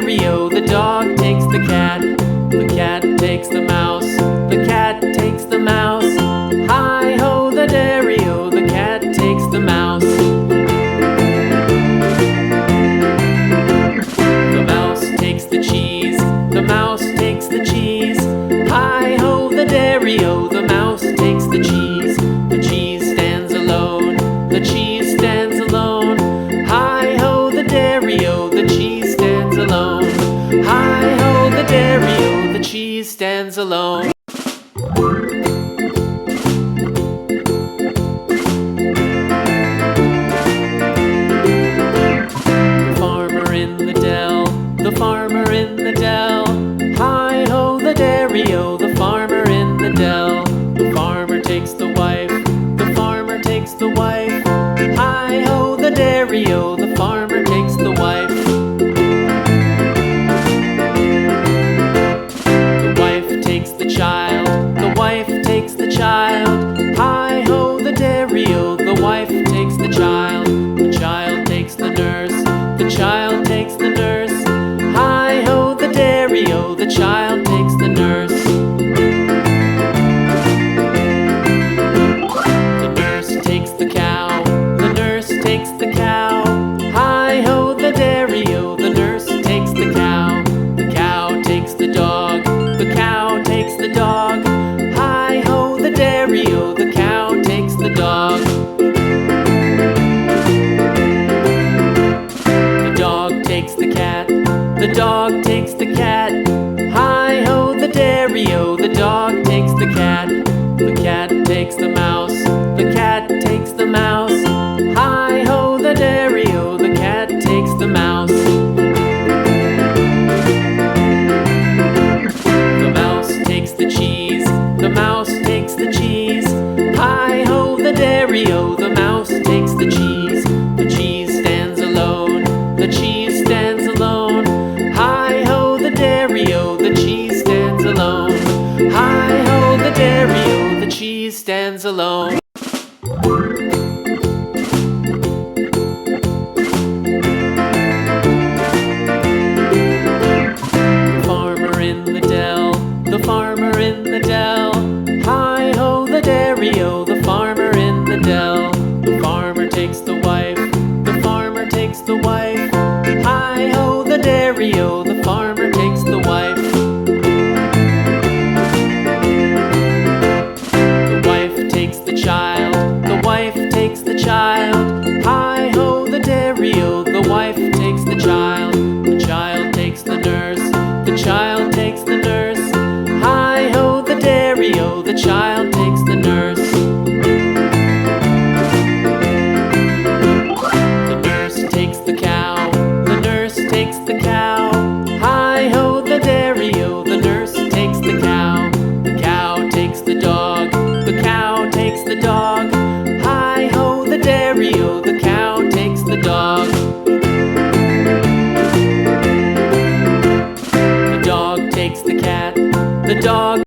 dairy-o, the dog takes the cat. The cat takes the mouse. The cat takes the mouse. Hi-ho, the dairy-o, the cat takes the mouse. The mouse takes the cheese. The mouse takes the cheese. Hi-ho, the dairy-o, the mouse takes the cheese. The cheese stands alone. The cheese stands alone. Hi-ho, the dairy-o, the cheese stands alone. Hi-ho, the dairy-o, the cheese stands alone. The farmer in the dell. The farmer in the dell. Hi-ho, the dairy-o, the farmer in the dell. The farmer takes the wife. The farmer takes the wife. Hi-ho, the dairy-o, the farmer takes the wife. The wife takes the child. The wife takes the child. Hi-ho, the dairy-o, the wife takes the child. The child takes the nurse. The child takes the nurse. Hi-ho, the dairy-o, the child takes the nurse. The nurse takes the cow. The nurse takes the cow. Hi-ho, the dairy-o, the nurse takes the cow. The cow takes the dog. The cow takes the dog. Hi-ho, the dairy-o, the cow takes the dog. The dog takes the cat. The dog takes the cat. Hi-ho, the dairy-o, the dog takes the cat. The cat takes the mouse. The cat takes the mouse. Hi-ho, the dairy-o, the cat takes the mouse. The mouse takes the cheese. The mouse takes the cheese. Hi-ho, the dairy-o, the mouse takes the cheese. The cheese stands alone. The cheese stands alone. Hi-ho, the dairy-o, the cheese stands alone. Hi-ho, the dairy-o, the cheese stands alone. The farmer in the dell. The farmer in the dell. Hi-ho, the dairy-o, the farmer in the dell. The farmer takes the wife. The farmer takes the wife. Hi-ho, the dairy-o, the farmer takes the wife. The wife takes the child. The wife takes the child. Hi-ho, the dairy-o, the wife takes the child.